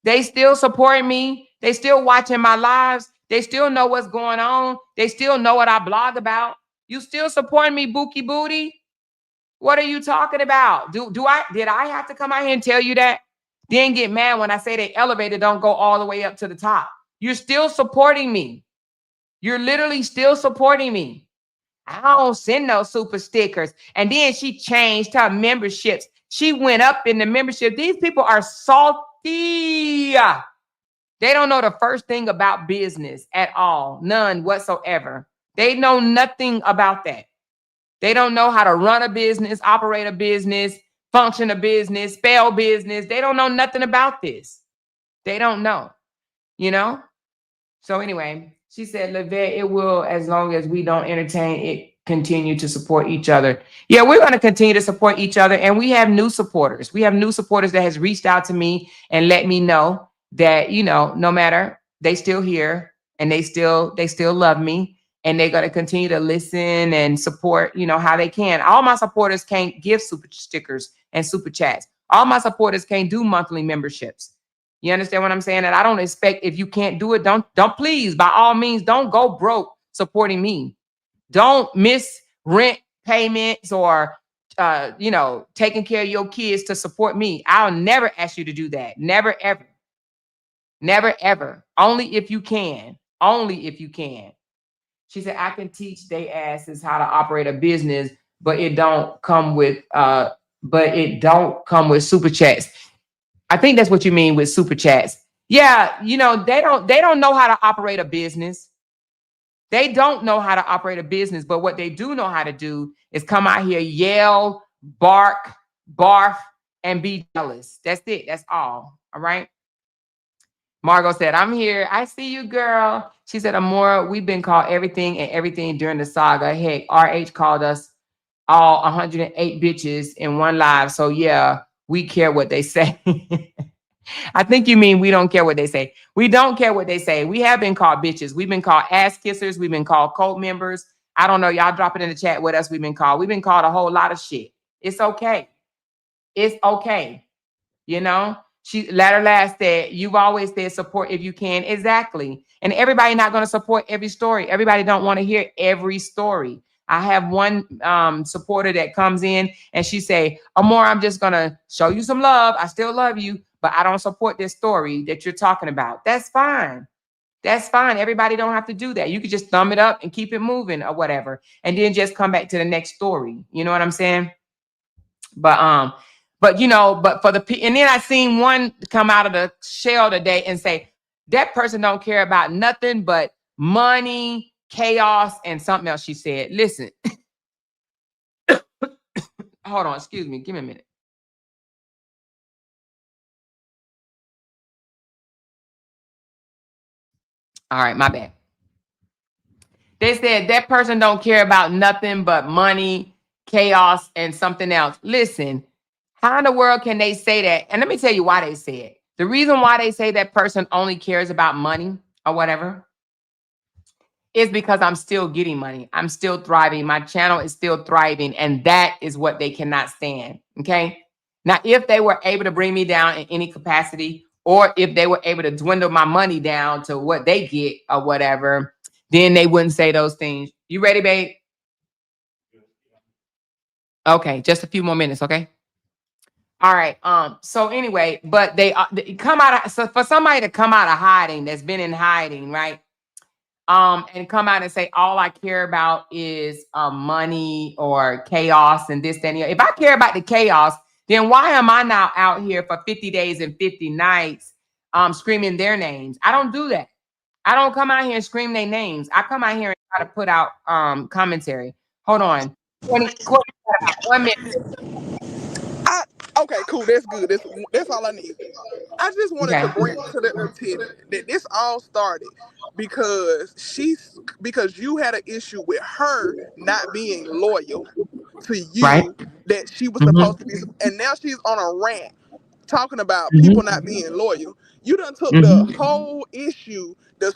They still support me. They still watching my lives. They still know what's going on. They still know what I blog about. You still supporting me, Bookie Booty? What are you talking about? Did I have to come out here and tell you that? Then get mad when I say the elevator don't go all the way up to the top. You're still supporting me. You're literally still supporting me. I don't send no super stickers. And then she changed her memberships. She went up in the membership. These people are salty. They don't know the first thing about business at all. None whatsoever. They know nothing about that. They don't know how to run a business, operate a business, function a business, spell business. They don't know nothing about this. They don't know, you know? So anyway, she said, Lavette, it will, as long as we don't entertain it, continue to support each other. Yeah, we're going to continue to support each other. And we have new supporters. We have new supporters that has reached out to me and let me know that, you know, no matter, they still here and they still love me. And they're going to continue to listen and support, you know, how they can. All my supporters can't give super stickers and super chats. All my supporters can't do monthly memberships. You understand what I'm saying? And I don't expect, if you can't do it, don't please, by all means, don't go broke supporting me. Don't miss rent payments or, you know, taking care of your kids to support me. I'll never ask you to do that. Never, ever. Never, ever. Only if you can. Only if you can. She said, I can teach they asses how to operate a business, but it don't come with super chats. I think that's what you mean with super chats. Yeah, you know, they don't know how to operate a business. They don't know how to operate a business, but what they do know how to do is come out here, yell, bark, barf, and be jealous. That's it. That's all. All right. Margot said, I'm here. I see you, girl. She said, Amora, we've been called everything and everything during the saga. Heck, RH called us all 108 bitches in one live. So yeah, we care what they say. I think you mean we don't care what they say. We don't care what they say. We have been called bitches. We've been called ass kissers. We've been called cult members. I don't know. Y'all drop it in the chat what else we've been called. We've been called a whole lot of shit. It's okay. It's okay. You know? She latter last said, you've always said support if you can. Exactly. And everybody not going to support every story. Everybody don't want to hear every story. I have one supporter that comes in and she say, Amor, I'm just going to show you some love. I still love you, but I don't support this story that you're talking about. That's fine. That's fine. Everybody don't have to do that. You could just thumb it up and keep it moving or whatever. And then just come back to the next story. You know what I'm saying? But you know, but for the, and then I seen one come out of the shell today and say, that person don't care about nothing but money, chaos, and something else she said. Listen, hold on, excuse me, give me a minute. All right, my bad. They said that person don't care about nothing but money, chaos, and something else. Listen, how in the world can they say that? And let me tell you why they say it. The reason why they say that person only cares about money or whatever is because I'm still getting money. I'm still thriving. My channel is still thriving. And that is what they cannot stand. Okay. Now, if they were able to bring me down in any capacity, or if they were able to dwindle my money down to what they get or whatever, then they wouldn't say those things. You ready, babe? Okay. Just a few more minutes. Okay. All right. So anyway, but they come out of, so for somebody to come out of hiding, that's been in hiding, right? And come out and say, all I care about is money or chaos and this, that, and the other. If I care about the chaos, then why am I now out here for 50 days and 50 nights screaming their names? I don't do that. I don't come out here and scream their names. I come out here and try to put out commentary. Hold on. 1 minute. Okay, cool. That's good. That's all I need. I just wanted to bring to the attention that this all started because you had an issue with her not being loyal to you, Right. that she was supposed to be, and now she's on a rant talking about people not being loyal. You done took the whole issue, the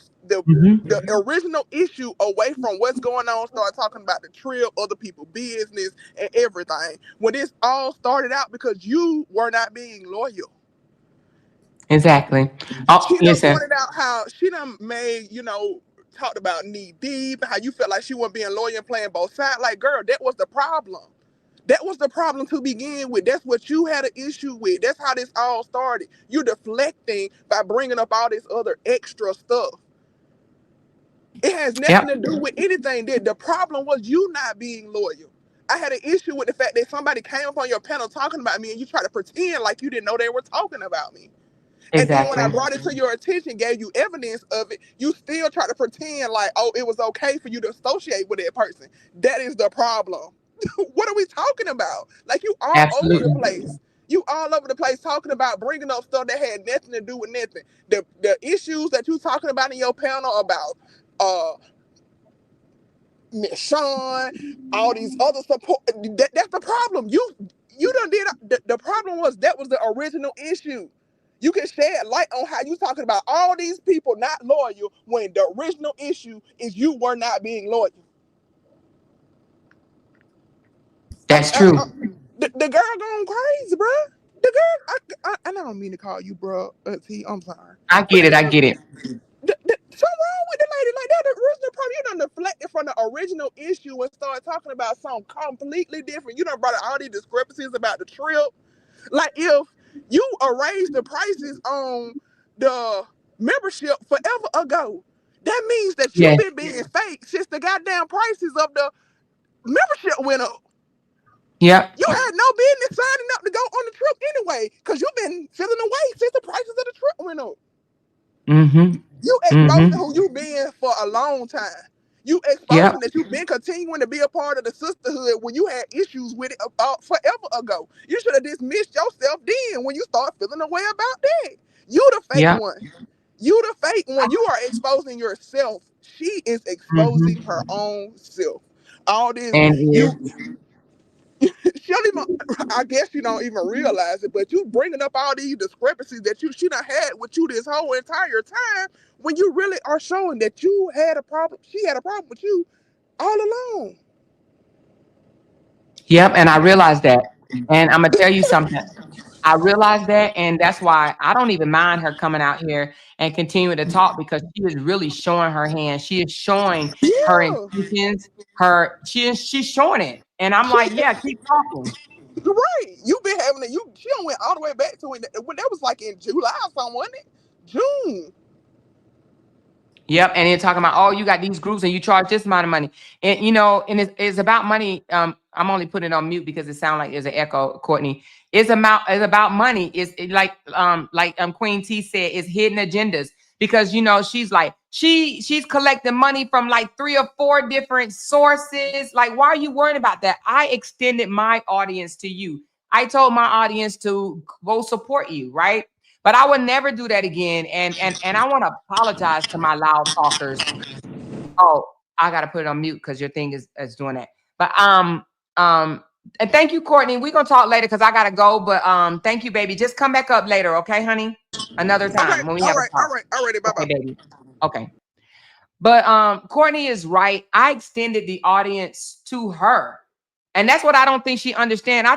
original issue away from what's going on, start talking about the trip, other people's business, and everything. When this all started out because you were not being loyal. Exactly. She done pointed out how she done made, talked about knee deep, how you felt like she wasn't being loyal and playing both sides. Like, girl, that was the problem. That was the problem to begin with. That's what you had an issue with. That's how this all started. You're deflecting by bringing up all this other extra stuff. It has nothing to do with anything. The problem was you not being loyal. I had an issue with the fact that somebody came up on your panel talking about me and you try to pretend like you didn't know they were talking about me. And then when I Exactly. brought it to your attention, gave you evidence of it, you still try to pretend like, oh, it was okay for you to associate with that person. That is the problem. What are we talking about? Like, you all over the Absolutely. place. You all over the place talking about bringing up stuff that had nothing to do with nothing. The issues that you talking about in your panel about Miss Sean, all these other support. That's the problem. You done did the problem was that was the original issue. You can shed light on how you talking about all these people not loyal when the original issue is you were not being loyal. That's true. The girl going crazy, bro. The girl, I don't mean to call you bro, T. I'm sorry. I But get it. I get it. something wrong with the lady like that. The original problem, you done deflected from the original issue and started talking about something completely different. You done brought out all these discrepancies about the trip. Like, if you erased the prices on the membership forever ago, that means that you've Yes. been being fake since the goddamn prices of the membership went up. Yep. You had no business signing up to go on the trip anyway, because you've been feeling away since the prices of the trip went up. Mm-hmm. You exposing who you been for a long time. You exposing that you've been continuing to be a part of the sisterhood when you had issues with it forever ago. You should have dismissed yourself then when you start feeling a way about that. You the fake Yep. one. You the fake one. You are exposing yourself. She is exposing her own self. All this, And you yeah. she don't even, I guess you don't even realize it, but you bringing up all these discrepancies that she done had with you this whole entire time when you really are showing that you had a problem. She had a problem with you all along. Yep. And I realized that. And I'm gonna tell you something. I realized that, and that's why I don't even mind her coming out here and continuing to talk, because she is really showing her hand. She is showing her Yeah, intentions. She's showing it, and I'm like, yeah, keep talking. right. You been having it. She done went all the way back to when that was like in July or something, wasn't it? June. Yep, and then talking about, oh, you got these groups and you charge this amount of money, and and it's about money. I'm only putting it on mute because it sounds like there's an echo, Courtney. It's about money. Like Queen T said, it's hidden agendas, because she's like she's collecting money from like 3 or 4 different sources. Like, why are you worried about that? I extended my audience to you. I told my audience to go support you, right? But I would never do that again. And I want to apologize to my loud talkers. Oh, I gotta put it on mute because your thing is doing that. But and thank you, Courtney. We're gonna talk later because I gotta go. But thank you, baby. Just come back up later, okay, honey? Another time Okay, when we all have a right, talk. all right, bye Okay, bye. baby. Okay. But Courtney is right. I extended the audience to her. And that's what I don't think she understands.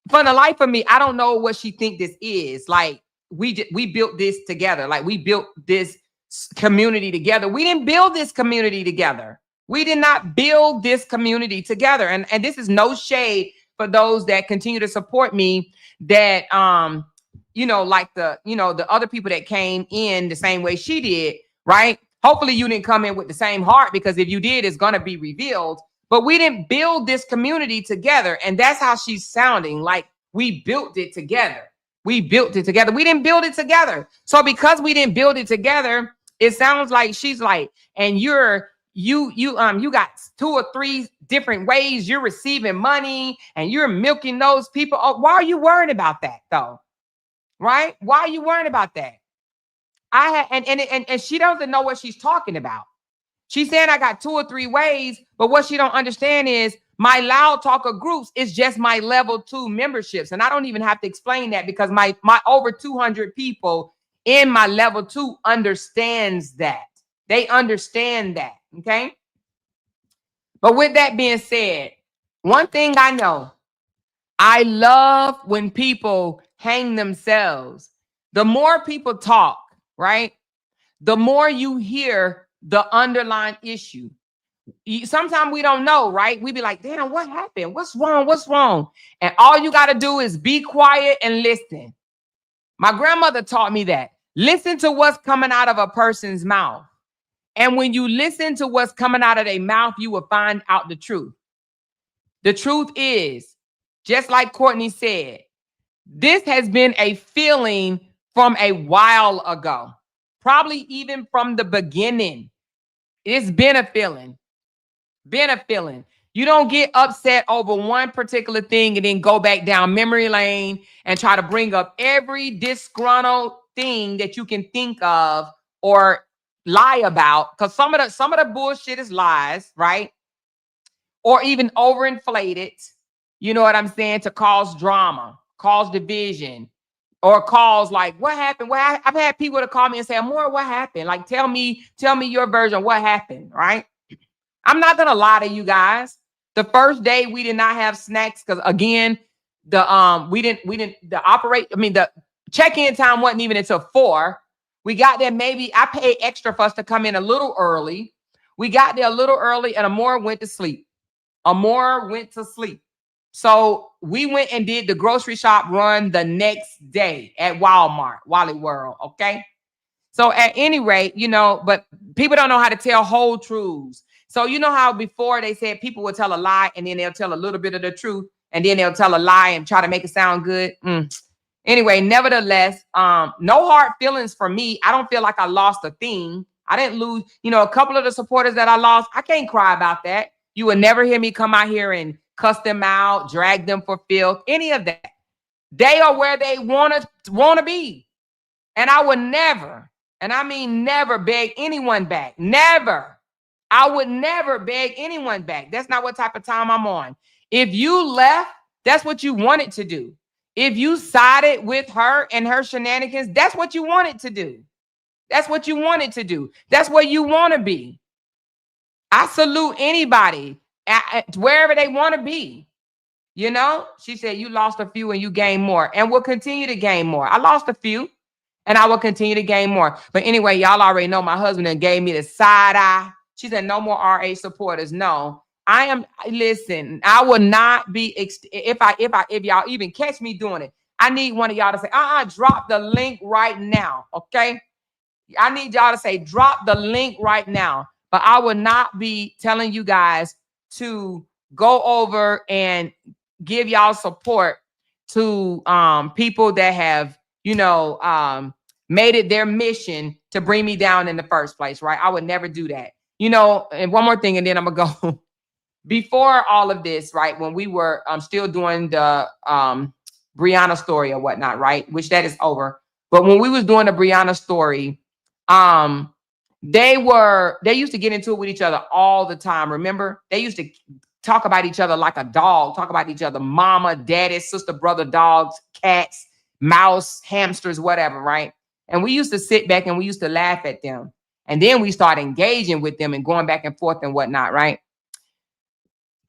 For the life of me, I don't know what she think this is. Like, we built this together. Like, we built this community together. We didn't build this community together. We did not build this community together. And this is no shade for those that continue to support me, that like the other people that came in the same way she did, right? Hopefully you didn't come in with the same heart, because if you did, it's going to be revealed. But we didn't build this community together. And that's how she's sounding. Like, we built it together. We built it together. We didn't build it together. So because we didn't build it together, it sounds like she's like, and you got 2 or 3 different ways you're receiving money and you're milking those people. Oh, why are you worried about that though? Right? Why are you worried about that? And she doesn't know what she's talking about. She's saying I got 2 or 3 ways, but what she don't understand is my Loud Talker groups is just my level 2 memberships. And I don't even have to explain that, because my over 200 people in my level 2 understands that. They understand that, okay? But with that being said, one thing I know, I love when people hang themselves. The more people talk, right? The more you hear the underlying issue. Sometimes we don't know, right? We be like, damn, what happened? What's wrong? What's wrong? And all you got to do is be quiet and listen. My grandmother taught me that. Listen to what's coming out of a person's mouth. And when you listen to what's coming out of their mouth, you will find out the truth. The truth is, just like Courtney said, This has been a feeling from a while ago, probably even from the beginning. It's been a feeling. Been a feeling. You don't get upset over one particular thing and then go back down memory lane and try to bring up every disgruntled thing that you can think of or lie about. Because some of the bullshit is lies, right? Or even overinflated. You know what I'm saying? To cause drama, cause division, or cause like, what happened? I've had people to call me and say, Amor, what happened? Like, tell me your version. What happened? Right? I'm not gonna lie to you guys. The first day we did not have snacks because again, the check-in time wasn't even until 4. We got there, maybe I paid extra for us to come in a little early. We got there a little early and Amor went to sleep. So we went and did the grocery shop run the next day at Walmart, Wally World. Okay. So at any rate, but people don't know how to tell whole truths. So you know how before they said people will tell a lie and then they'll tell a little bit of the truth and then they'll tell a lie and try to make it sound good. Anyway, nevertheless, no hard feelings for me. I don't feel like I lost a thing. I didn't lose, a couple of the supporters that I lost. I can't cry about that. You will never hear me come out here and cuss them out, drag them for filth, any of that. They are where they want to be. And I would never, and I mean never, beg anyone back. Never. I would never beg anyone back. That's not what type of time I'm on. If you left, that's what you wanted to do. If you sided with her and her shenanigans, that's what you wanted to do. That's what you wanted to do. That's where you want to be. I salute anybody at wherever they want to be. She said, you lost a few and you gained more and will continue to gain more. I lost a few and I will continue to gain more. But anyway, y'all already know my husband and gave me the side eye. She said, no more RH supporters. No, listen, I will not be, if y'all even catch me doing it, I need one of y'all to say, drop the link right now. Okay. I need y'all to say, drop the link right now. But I will not be telling you guys to go over and give y'all support to people that have, made it their mission to bring me down in the first place, right? I would never do that. And one more thing, and then I'm gonna go. Before all of this, right, when we were still doing the Brianna story or whatnot, right, which that is over. But when we was doing the Brianna story, they used to get into it with each other all the time. Remember, they used to talk about each other like a dog, talk about each other, mama, daddy, sister, brother, dogs, cats, mouse, hamsters, whatever, right? And we used to sit back and we used to laugh at them. And then we started engaging with them and going back and forth and whatnot, right?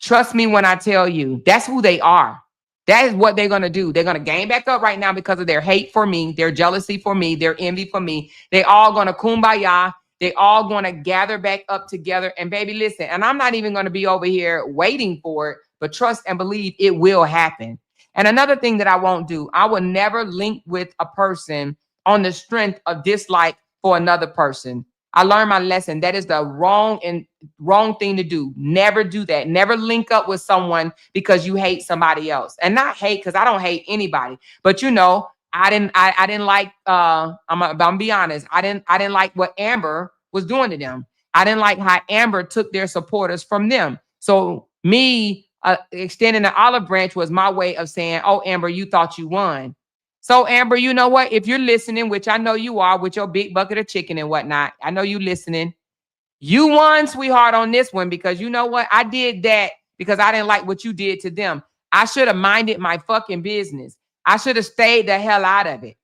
Trust me when I tell you, that's who they are. That is what they're going to do. They're going to gain back up right now because of their hate for me, their jealousy for me, their envy for me. They all going to kumbaya. They all going to gather back up together. And baby, listen, and I'm not even going to be over here waiting for it, but trust and believe it will happen. And another thing that I won't do, I will never link with a person on the strength of dislike for another person. I learned my lesson. That is the wrong thing to do. Never do that. Never link up with someone because you hate somebody else. And not hate, because I don't hate anybody. But I didn't like I'm gonna be honest. I didn't like what Amber was doing to them. I didn't like how Amber took their supporters from them. So me extending the olive branch was my way of saying, oh, Amber, you thought you won. So, Amber, you know what? If you're listening, which I know you are with your big bucket of chicken and whatnot, I know you listening. You won, sweetheart, on this one because you know what? I did that because I didn't like what you did to them. I should have minded my fucking business. I should have stayed the hell out of it.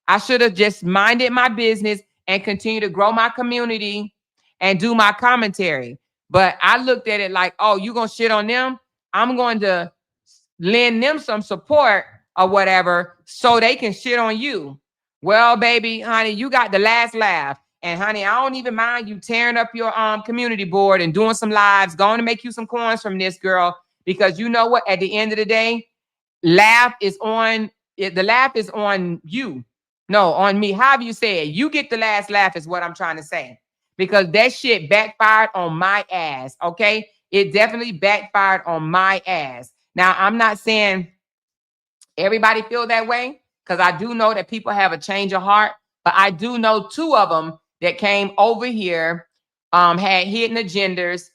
I should have just minded my business and continue to grow my community and do my commentary. But I looked at it like, oh, you going to shit on them? I'm going to lend them some support or whatever, so they can shit on you. Well, baby, honey, you got the last laugh. And honey, I don't even mind you tearing up your community board and doing some lives, going to make you some coins from this, girl. Because you know what? At the end of the day, the laugh is on you. No, on me. However you say it. You get the last laugh is what I'm trying to say. Because that shit backfired on my ass, okay? It definitely backfired on my ass. Now, I'm not saying Everybody feel that way? Because I do know that people have a change of heart, but I do know 2 of them that came over here, had hidden agendas,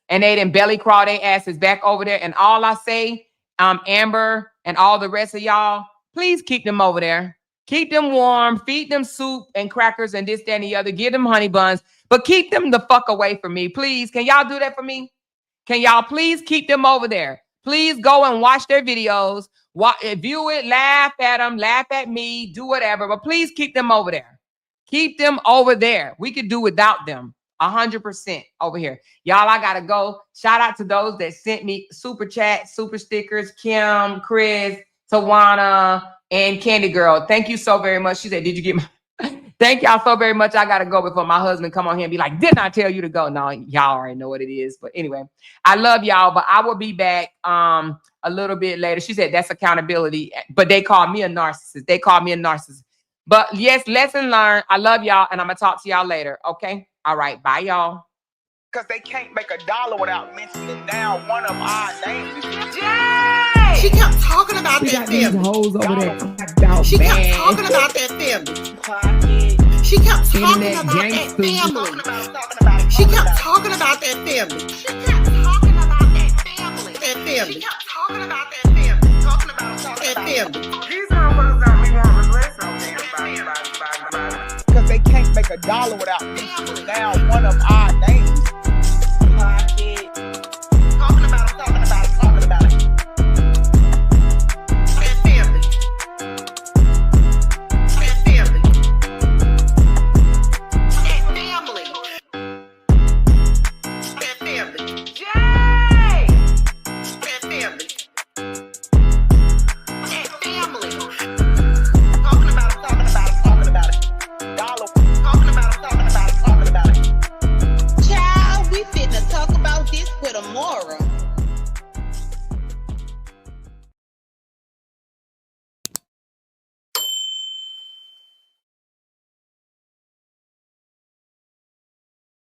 and they didn't belly crawl their asses back over there. And all I say, Amber and all the rest of y'all, please keep them over there. Keep them warm, feed them soup and crackers and this, that, and the other. Give them honey buns, but keep them the fuck away from me, please. Can y'all do that for me? Can y'all please keep them over there? Please go and watch their videos, view it, laugh at them, laugh at me, do whatever, but please keep them over there. Keep them over there. We could do without them 100% over here. Y'all, I gotta go. Shout out to those that sent me super chat, super stickers, Kim, Chris, Tawana, and Candy Girl. Thank you so very much. She said, did you get my... Thank y'all so very much. I got to go before my husband come on here and be like, didn't I tell you to go? No, y'all already know what it is. But anyway, I love y'all, but I will be back a little bit later. She said that's accountability, but they call me a narcissist. They call me a narcissist. But yes, lesson learned. I love y'all, and I'm going to talk to y'all later, okay? All right, bye, y'all. Because they can't make $1 without mentioning down one of our names. Yay! She kept talking about that family. Hoes over there. She kept talking about that family. She kept talking about that family. She kept talking about that family. She kept talking about that family. That family. She kept talking about that family. Talking about that family. These motherfuckers don't be wanting to listen. Because they can't make $1 without mentioning down